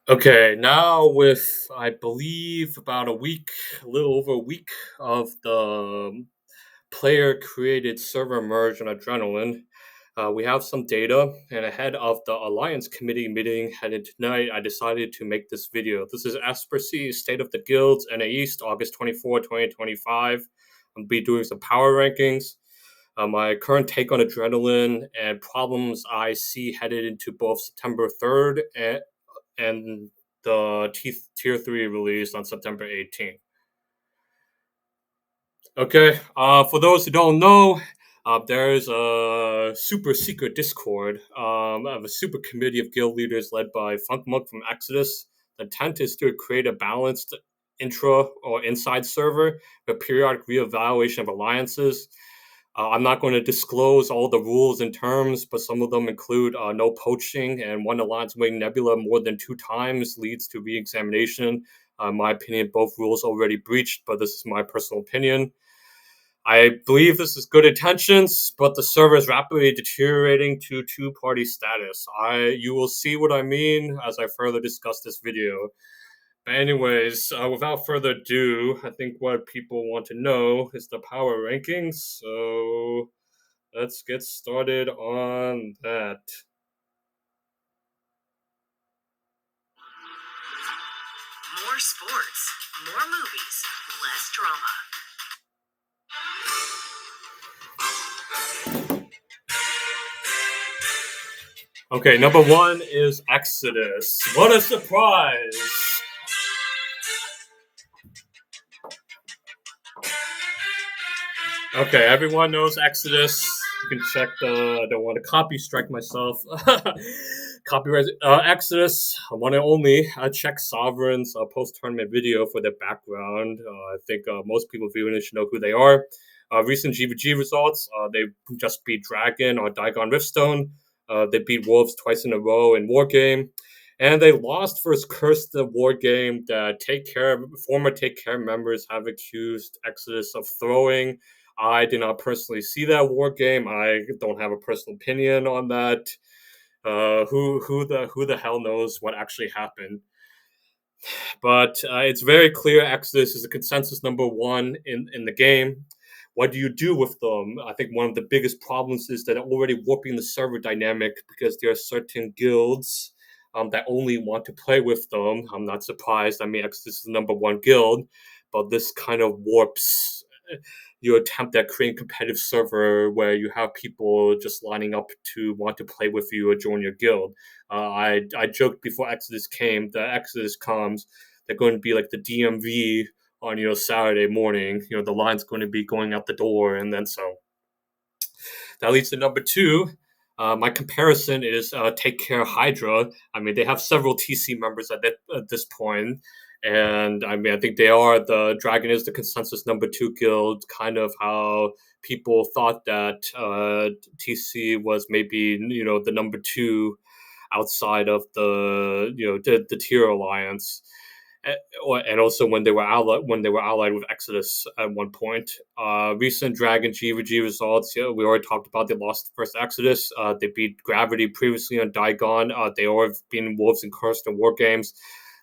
Okay, now with I believe about a week, a little over a week of the player created server merge on Adrenaline, we have some data, and ahead of the Alliance Committee meeting headed tonight, I decided to make this video. This is EsperC's State of the Guilds NA East, August 24, 2025. I'll be doing some power rankings. My current take on Adrenaline and problems I see headed into both September 3rd and the Tier 3 release on September 18th. Okay, for those who don't know, there's a super secret Discord of a super committee of guild leaders led by Funk Monk from Exodus. The intent is to create a balanced intra or inside server with periodic reevaluation of alliances. I'm not going to disclose all the rules and terms, but some of them include no poaching, and one alliance winning Nebula more than 2 times leads to re-examination. In my opinion, both rules already breached, but this is my personal opinion. I believe this is good intentions, but the server is rapidly deteriorating to two-party status. You will see what I mean as I further discuss this video. But anyways, without further ado, I think what people want to know is the power rankings. So let's get started on that. More sports, more movies, less drama. Okay, number 1 is Exodus. What a surprise! Okay, everyone knows Exodus. You can check the. I don't want to copy strike myself. Copyright. Exodus, one and only Czech sovereigns post tournament video for their background. I think most people viewing it should know who they are. Recent GVG results, they just beat Dragon or DWAGON Riftstone. They beat Wolves twice in a row in Wargame. And they lost versus Cursed the Wargame that former Take Care members have accused Exodus of throwing. I did not personally see that war game. I don't have a personal opinion on that. Who the hell knows what actually happened? But it's very clear Exodus is a consensus number 1 in the game. What do you do with them? I think one of the biggest problems is that they're already warping the server dynamic because there are certain guilds that only want to play with them. I'm not surprised. I mean, Exodus is the number 1 guild, but this kind of warps your attempt at creating a competitive server where you have people just lining up to want to play with you or join your guild. I joked before Exodus came that Exodus comes, they're going to be like the DMV on Saturday morning. The line's going to be going out the door, and then so. That leads to number 2. My comparison is Take Care Hydra. I mean, they have several TC members at this point. And I mean, I think the Dragon is the consensus number 2 guild, kind of how people thought that TC was maybe, the number 2 outside of the tier alliance. And also when they were allied with Exodus at one point. Recent Dragon GVG results. Yeah, we already talked about. They lost first Exodus. They beat Gravity previously on DWAGON. They already been Wolves and Cursed in War Games.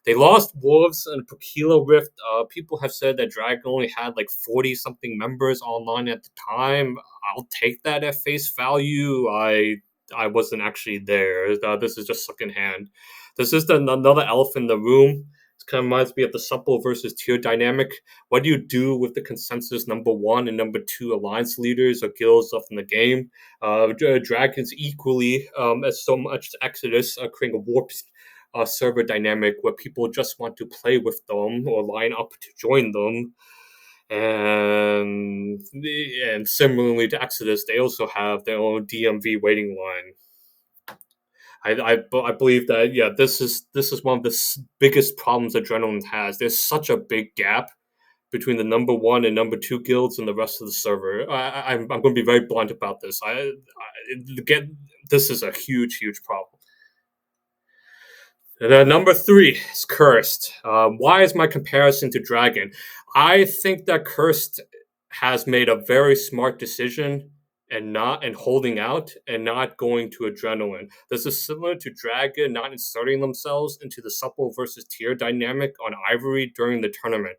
They lost Wolves and Pokila Rift. People have said that Dragon only had like 40-something members online at the time. I'll take that at face value. I wasn't actually there. This is just secondhand. This is another elephant in the room. It kind of reminds me of the supple versus tier dynamic. What do you do with the consensus number 1 and number 2 alliance leaders or guilds left in the game? Dragons equally as so much Exodus creating a warped server dynamic where people just want to play with them or line up to join them. And similarly to Exodus, they also have their own DMV waiting line. I believe that this is one of the biggest problems Adrenaline has. There's such a big gap between the number 1 and number 2 guilds and the rest of the server. I'm going to be very blunt about this. This is a huge problem. And then number 3 is Cursed. Why is my comparison to Dragon? I think that Cursed has made a very smart decision and holding out and not going to adrenaline. This is similar to Dragon not inserting themselves into the supple versus tier dynamic on Ivory during the tournament.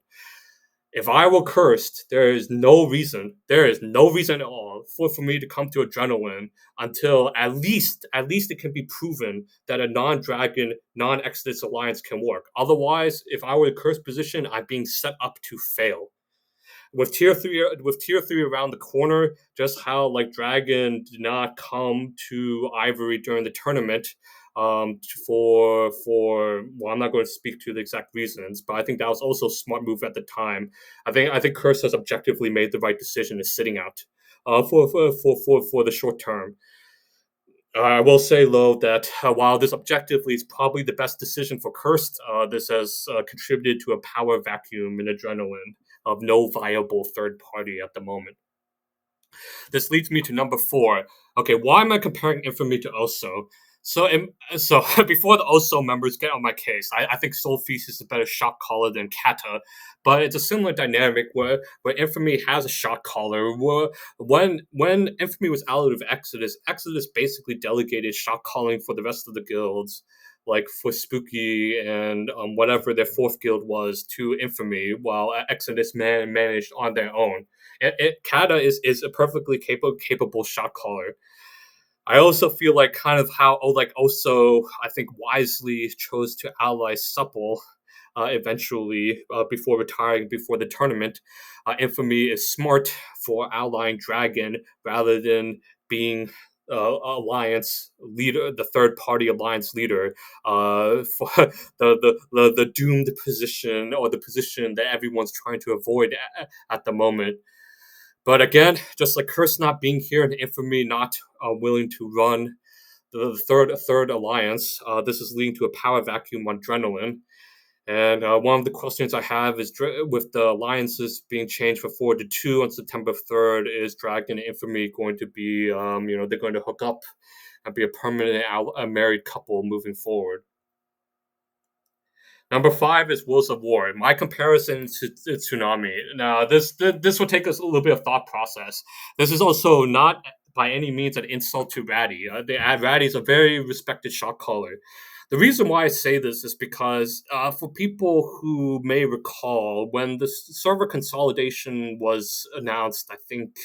If I were cursed, there is no reason at all for me to come to adrenaline until at least it can be proven that a non-dragon, non-Exodus alliance can work. Otherwise, if I were in cursed position, I'm being set up to fail. With tier 3 around the corner, just how like Dragon did not come to Ivory during the tournament, for well, I'm not going to speak to the exact reasons, but I think that was also a smart move at the time. I think Curse has objectively made the right decision in sitting out for the short term. I will say, though, that while this objectively is probably the best decision for Cursed, this has contributed to a power vacuum in Adrenaline of no viable third party at the moment. This leads me to number 4. Okay, why am I comparing Infamy to Oso? So before the Oso members get on my case, I think Soul Feast is a better shot caller than Kata, but it's a similar dynamic where Infamy has a shot caller. Where when Infamy was out of Exodus, Exodus basically delegated shot calling for the rest of the guilds, like for Spooky and whatever their fourth guild was, to Infamy, while Exodus managed on their own. Kata is a perfectly capable shot caller. I also feel like kind of how Oso I think wisely chose to ally Supple eventually before retiring before the tournament. Infamy is smart for allying Dragon rather than being alliance leader, the third party alliance leader, for the doomed position, or the position that everyone's trying to avoid at the moment. But again, just like Curse not being here and Infamy not willing to run the third alliance, this is leading to a power vacuum on Adrenaline. And one of the questions I have is, with the alliances being changed from 4 to 2 on September 3rd, is Dragon and Infamy going to be, they're going to hook up and be a permanent married couple moving forward? Number 5 is Wolves of War. My comparison to Tsunami. Now, this will take us a little bit of thought process. This is also not by any means an insult to Ratty. Ratty is a very respected shot caller. The reason why I say this is because, for people who may recall, when the server consolidation was announced, I think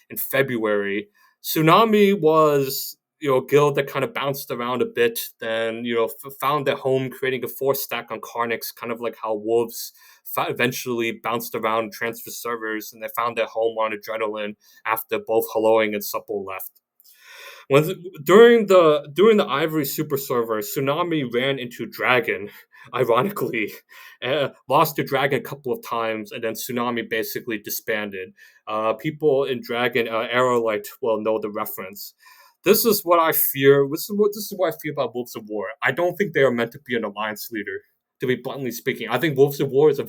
in February, Tsunami was, a guild that kind of bounced around a bit, then found their home creating a 4 stack on Carnix, kind of like how Wolves eventually bounced around transfer servers, and they found their home on Adrenaline after both Helloing and Supple left. During the Ivory Super Server, Tsunami ran into Dragon, ironically, lost to Dragon a couple of times, and then Tsunami basically disbanded. People in Dragon Aerolite will know the reference. This is what I fear. This is what I fear about Wolves of War. I don't think they are meant to be an alliance leader. To be bluntly speaking, I think Wolves of War is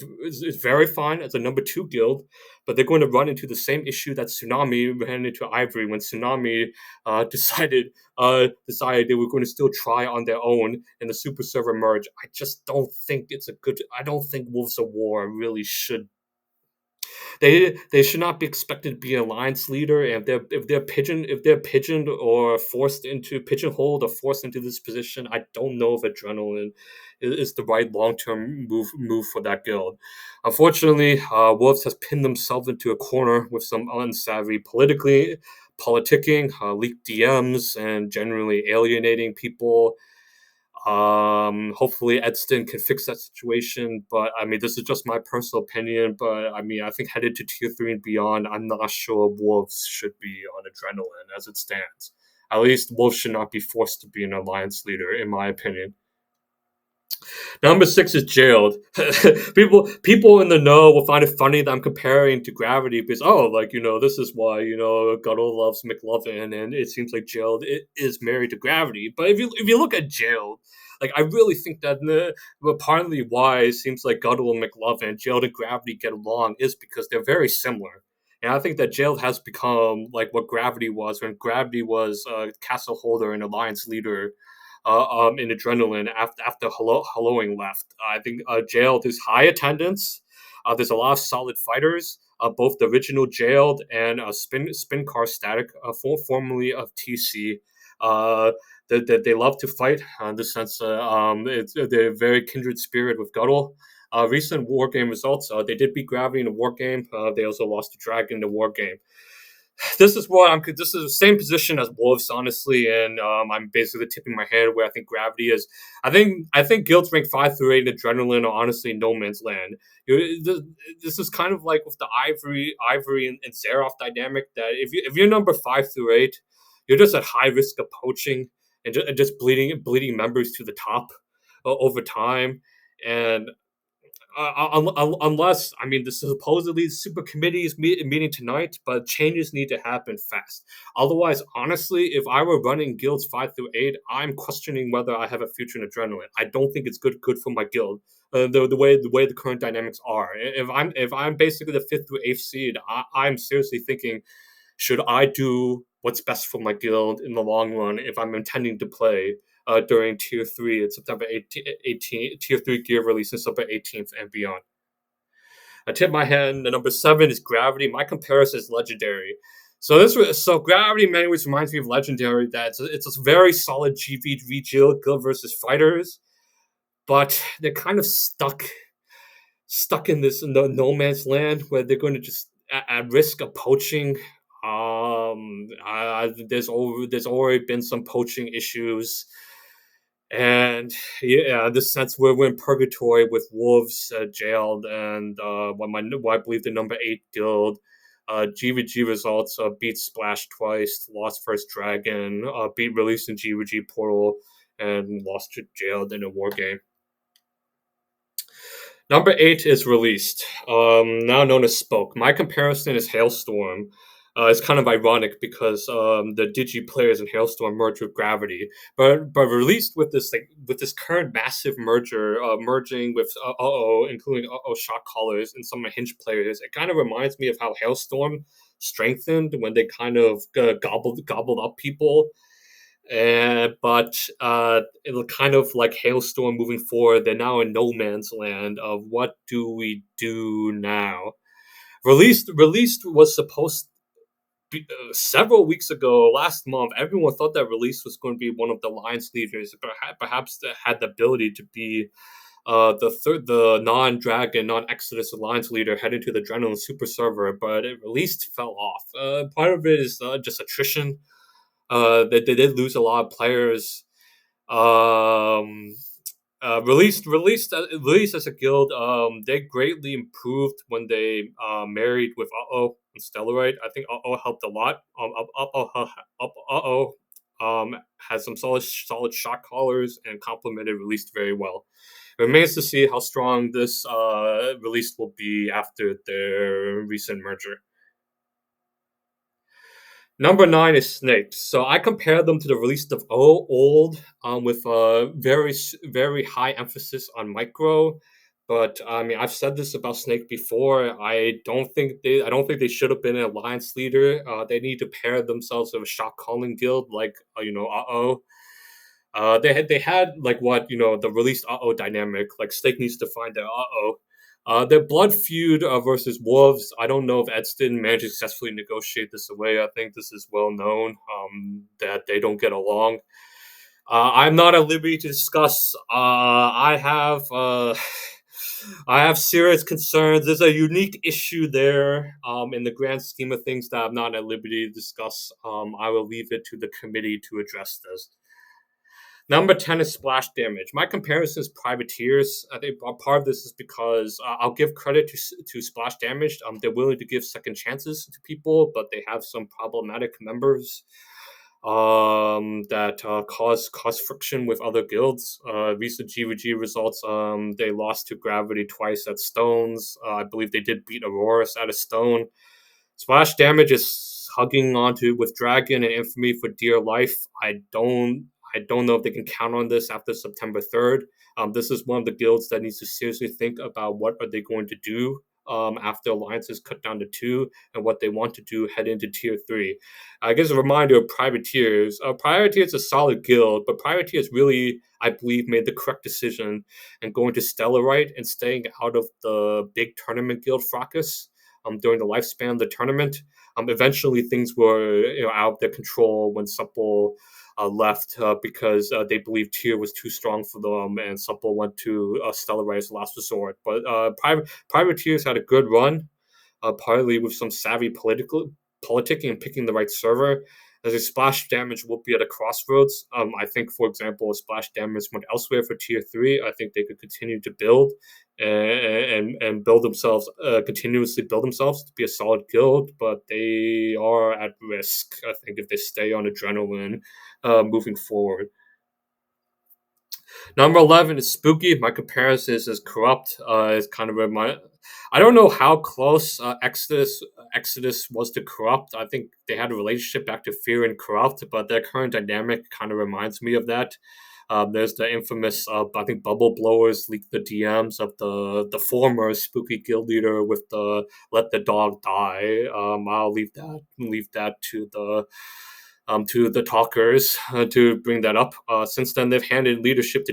very fine as a number 2 guild, but they're going to run into the same issue that Tsunami ran into Ivory when Tsunami decided they were going to still try on their own in the Super Server merge. I just don't think it's a good. I don't think Wolves of War really should. They should not be expected to be an alliance leader, and if they're pigeoned or forced into pigeonholed or forced into this position, I don't know if Adrenaline is the right long-term move for that guild. Unfortunately, Wolves has pinned themselves into a corner with some unsavvy politicking, leaked DMs, and generally alienating people. Hopefully Edston can fix that situation, but I mean, this is just my personal opinion. But I mean, I think headed to tier 3 and beyond, I'm not sure Wolves should be on Adrenaline as it stands. At least Wolves should not be forced to be an alliance leader, in my opinion. Number 6 is Jailed. people in the know will find it funny that I'm comparing to Gravity because, this is why Guddle loves McLovin, and it seems like Jailed is married to Gravity. But if you look at Jailed, like, I really think that partly why it seems like Guddle and McLovin, Jailed and Gravity get along is because they're very similar. And I think that Jailed has become like what Gravity was when Gravity was a castle holder and alliance leader in Adrenaline after Helloing left. I think Jailed is high attendance. There's a lot of solid fighters. both the original Jailed and Spin Car Static, formerly of TC. They love to fight in the sense they're very kindred spirit with Guttle. Recent war game results, they did beat Gravity in the war game. They also lost to Dragon in the war game. This is what I'm. This is the same position as Wolves, honestly, and I'm basically tipping my hand where I think Gravity is. I think Guilds rank 5 through 8 in Adrenaline are honestly no man's land. This is kind of like with the Ivory and Xerath dynamic. That if you're number 5 through 8, you're just at high risk of poaching and just bleeding members to the top over time. And unless I mean, the supposedly super committee is meeting tonight, but changes need to happen fast. Otherwise, honestly, if I were running guilds 5 through 8, I'm questioning whether I have a future in Adrenaline. I don't think it's good for my guild. The way the current dynamics are. If I'm basically the 5th through 8th seed, I'm seriously thinking, should I do what's best for my guild in the long run if I'm intending to play during Tier 3 at September 18th, Tier 3 gear release on September 18th and beyond. I tip my hand. The number 7 is Gravity. My comparison is Legendary. So Gravity in many ways reminds me of Legendary. That it's a very solid GV guild versus fighters, but they're kind of stuck in this no man's land where they're going to just at risk of poaching. There's already been some poaching issues, and yeah, in this sense we're in purgatory with Wolves Jailed and what I believe the number 8 guild. GVG results: beat Splash twice, lost first Dragon, beat Release in GVG Portal, and lost to Jailed in a war game. Number 8 is Released, now known as Spoke. My comparison is Hailstorm. It's kind of ironic because the Digi players in Hailstorm merged with Gravity, but Released with this current massive merger, merging with including shot callers and some of Hinge players. It kind of reminds me of how Hailstorm strengthened when they kind of gobbled up people. But it'll kind of like Hailstorm moving forward. They're now in no man's land of what do we do now. Released was supposed to be, several weeks ago, last month. Everyone thought that Released was going to be one of the Alliance leaders, perhaps that had the ability to be the non-Dragon, non-Exodus Alliance leader heading to the Adrenaline Super Server, but it Released fell off. Part of it is just attrition. They did lose a lot of players. Released as a guild. They greatly improved when they married with and Stellarite. I think helped a lot. Has some solid shot callers and complemented Released very well. It remains to see how strong this Released will be after their recent merger. Number 9 is Snake. So I compare them to the Released of old, with a very high emphasis on micro. But I mean, I've said this about Snake before. I don't think they should have been an alliance leader. They need to pair themselves with a shot calling guild like they had like what the Released dynamic. Like Snake needs to find their their blood feud versus Wolves. I don't know if Edston managed to successfully negotiate this away. I think this is well known that they don't get along. I'm not at liberty to discuss. I have serious concerns. There's a unique issue there in the grand scheme of things that I'm not at liberty to discuss. I will leave it to the committee to address this. Number 10 is Splash Damage. My comparison is Privateers. I think part of this is because I'll give credit to Splash Damage. They're willing to give second chances to people, but they have some problematic members that cause friction with other guilds. Recent GVG results, they lost to Gravity twice at Stones. I believe they did beat Auroras at a Stone. Splash Damage is hugging onto with Dragon and Infamy for dear life. I don't know if they can count on this after September 3rd. This is one of the guilds that needs to seriously think about what are they going to do after Alliance is cut down to 2 and what they want to do head into Tier 3. I guess a reminder of Privateers. Privateers is a solid guild, but Privateers really, I believe, made the correct decision in going to Stellarite and staying out of the big tournament guild fracas. during the lifespan of the tournament. Eventually, things were out of their control when Supple left because they believed Tier was too strong for them, and Supple went to Stellarite as last resort. But Privateers had a good run, partly with some savvy politicking and picking the right server. As a splash damage will be at a crossroads. I think, for example, if splash damage went elsewhere for tier 3, I think they could continue to build and build themselves, continuously build themselves to be a solid guild, but they are at risk, I think, if they stay on adrenaline moving forward. Number 11 is Spooky. My comparison is Corrupt. It's kind of I don't know how close Exodus was to Corrupt. I think they had a relationship back to Fear and Corrupt, but their current dynamic kind of reminds me of that. There's the infamous, I think, Bubble Blowers leaked the DMs of the former Spooky guild leader with the "Let the dog die." I'll leave that to the talkers to bring that up. Since then, they've handed leadership to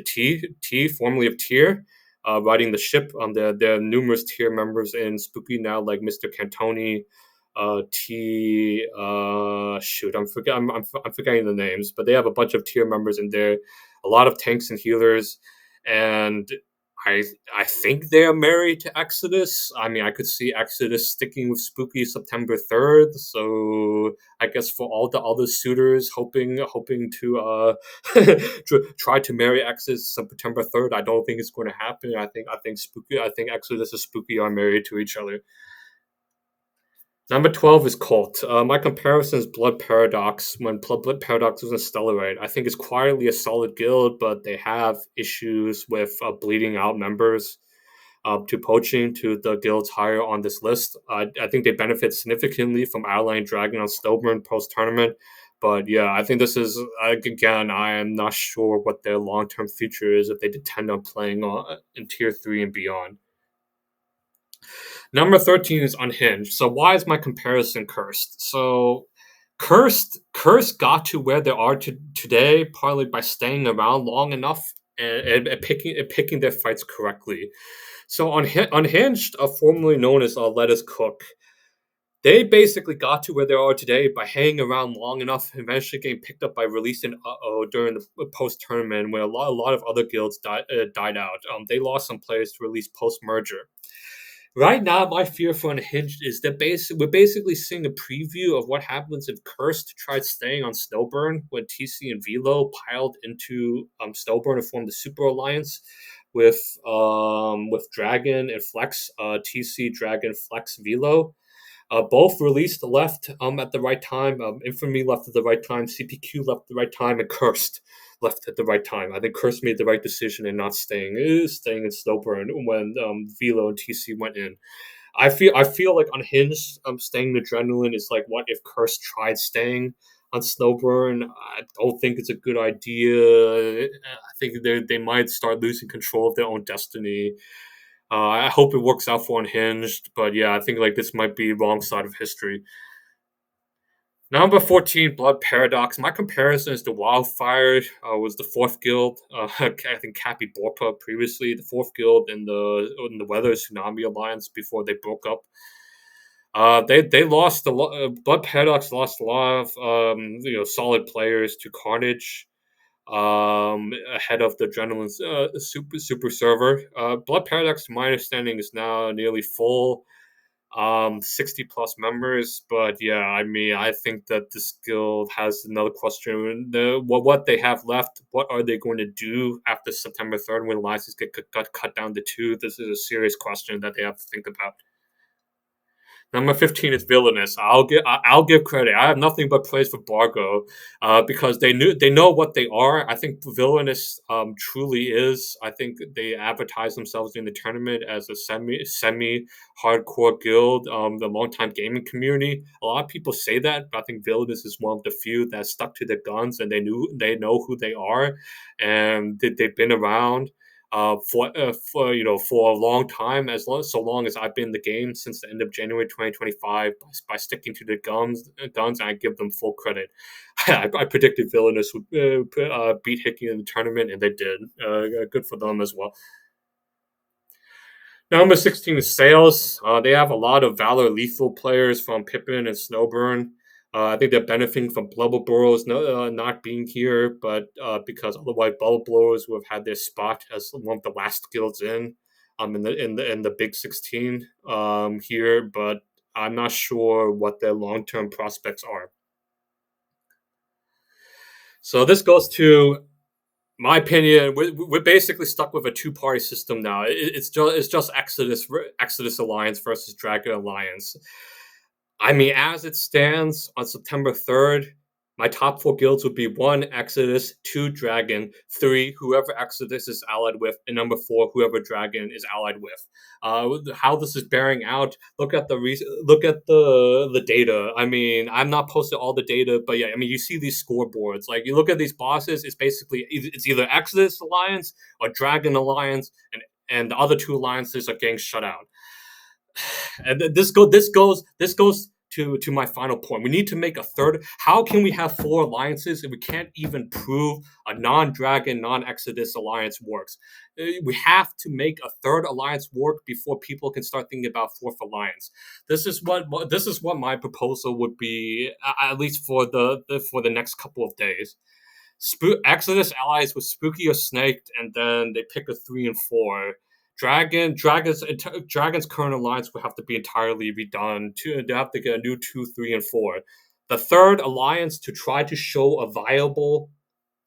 T, formerly of Tier, riding the ship. There are numerous Tier members in Spooky now, like Mr. Cantoni, T. I'm forgetting the names, but they have a bunch of Tier members in there, a lot of tanks and healers, and I think they are married to Exodus. I mean, I could see Exodus sticking with Spooky September 3rd. So I guess for all the other suitors hoping to try to marry Exodus September 3rd, I don't think it's going to happen. I think Exodus and Spooky are married to each other. Number 12 is Cult. My comparison is Blood Paradox. When Blood Paradox was in Stellarite, I think it's quietly a solid guild, but they have issues with bleeding out members to poaching to the guilds higher on this list. I think they benefit significantly from Outline Dragon on Stillburn post-tournament. But yeah, I think this is, again, I am not sure what their long-term future is if they depend on playing in Tier 3 and beyond. Number 13 is Unhinged. So why is my comparison Cursed? So Cursed got to where they are today partly by staying around long enough and picking their fights correctly. So Unhinged, formerly known as Let Us Cook, they basically got to where they are today by hanging around long enough, eventually getting picked up by releasing during the post-tournament where a lot of other guilds died out. They lost some players to release post-merger. Right now, my fear for Unhinged is that we're basically seeing a preview of what happens if Cursed tried staying on Snowburn when TC and Velo piled into Snowburn to form the Super Alliance with Dragon and Flex, TC, Dragon, Flex, Velo. Both released left at the right time. Infamy left at the right time. CPQ left at the right time, and Cursed left at the right time. I think Cursed made the right decision in not staying in Snowburn when Velo and TC went in. I feel like Unhinged staying in Adrenaline is like what if Cursed tried staying on Snowburn. I don't think it's a good idea. I think they might start losing control of their own destiny. I hope it works out for Unhinged, but yeah, I think like this might be wrong side of history. Number 14, Blood Paradox. My comparison is to Wildfire. Was the fourth guild. I think Cappy Borpa previously the fourth guild in the Weather Tsunami Alliance before they broke up. They lost a lot. Blood Paradox lost a lot of solid players to Carnage. Ahead of the Adrenaline's super server. Blood Paradox, to my understanding, is now nearly full. 60 plus members, but yeah, I mean, I think that this guild has another question. What they have left, what are they going to do after September 3rd when licenses get cut down to 2? This is a serious question that they have to think about. Number 15 is Villainous. I'll give credit. I have nothing but praise for Bargo, because they know what they are. I think Villainous truly is. I think they advertise themselves in the tournament as a semi hardcore guild. The longtime gaming community. A lot of people say that, but I think Villainous is one of the few that stuck to their guns and they know who they are, and they've been around. For a long time, so long as I've been in the game since the end of January 2025, by sticking to the guns, I give them full credit. I predicted Villainous would beat Hickey in the tournament, and they did. Good for them as well. Number 16 is Sales. They have a lot of Valor Lethal players from Pippin and Snowburn. I think they're benefiting from Bubble Blowers not being here, but because otherwise Bubble Blowers would have had their spot as one of the last guilds in the Big 16 here, but I'm not sure what their long-term prospects are. So this goes to my opinion. We're basically stuck with a two-party system now. It's just Exodus Alliance versus Dragon Alliance. I mean, as it stands on September 3rd, my top 4 guilds would be 1, Exodus, 2, Dragon, 3, whoever Exodus is allied with, and number 4, whoever Dragon is allied with. How this is bearing out, look at the data. I mean, I'm not posting all the data, but yeah, I mean, you see these scoreboards. Like, you look at these bosses, it's basically, it's either Exodus Alliance or Dragon Alliance, and the other 2 alliances are getting shut out. And this goes to my final point. We need to make a third. How can we have 4 alliances if we can't even prove a non-Dragon, non-Exodus alliance works? We have to make a third alliance work before people can start thinking about 4th alliance. This is what my proposal would be, at least for the next couple of days. Exodus allies with Spooky or Snaked, and then they pick a 3 and 4. Dragon's current alliance would have to be entirely redone. They have to get a new 2, 3, and 4. The third alliance to try to show a viable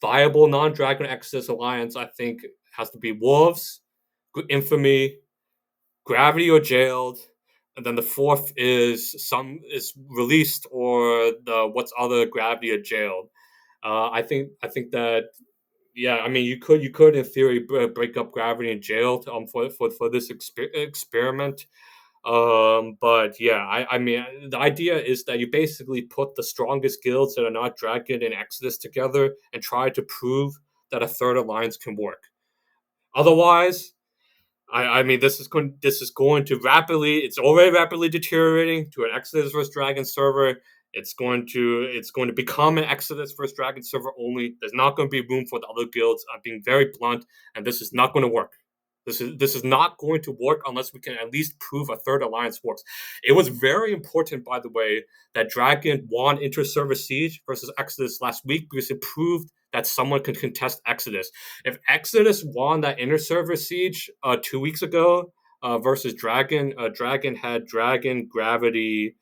non-Dragon Exodus alliance, I think, has to be Wolves, Infamy, Gravity or Jailed, and then the 4th is Released or the what's other Gravity or Jailed. I think that, yeah, I mean, you could in theory break up Gravity and Jail for this experiment. But yeah, I mean, the idea is that you basically put the strongest guilds that are not Dragon and Exodus together and try to prove that a third alliance can work. Otherwise, I mean, this is going to rapidly. It's already rapidly deteriorating to an Exodus versus Dragon server. It's going to become an Exodus versus Dragon server only. There's not going to be room for the other guilds. I'm being very blunt, and this is not going to work. This is not going to work unless we can at least prove a third alliance works. It was very important, by the way, that Dragon won inter-server siege versus Exodus last week because it proved that someone can contest Exodus. If Exodus won that inter-server siege 2 weeks ago versus Dragon, Dragon had Dragon, Gravity,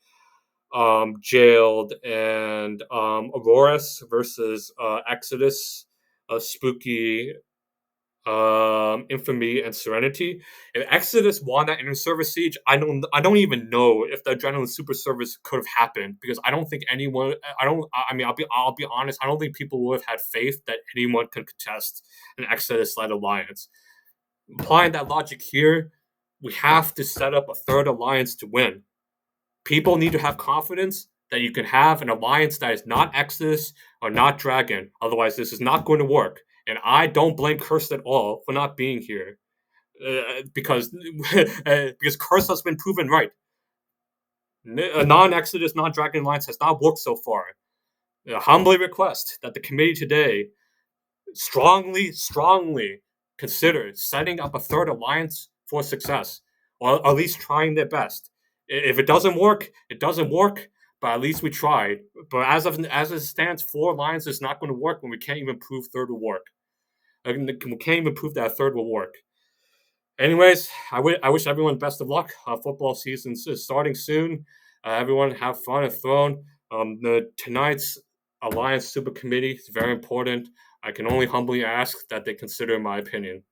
Jailed, and Auroras versus Exodus, Spooky, Infamy, and Serenity. If Exodus won that inter-server siege, I don't even know if the Adrenaline Super Service could have happened because I don't think anyone. I mean, I'll be honest. I don't think people would have had faith that anyone could contest an Exodus-led alliance. Applying that logic here, we have to set up a third alliance to win. People need to have confidence that you can have an alliance that is not Exodus or not Dragon. Otherwise, this is not going to work. And I don't blame Cursed at all for not being here, because Cursed has been proven right. A non-Exodus, non-Dragon alliance has not worked so far. I humbly request that the committee today strongly consider setting up a third alliance for success, or at least trying their best. If it doesn't work, it doesn't work. But at least we tried. But as it stands, 4 alliances is not going to work when we can't even prove third will work. We can't even prove that a third will work. Anyways, I wish everyone best of luck. Football season is starting soon. Everyone have fun at Throne. Tonight's Alliance Super Committee is very important. I can only humbly ask that they consider my opinion.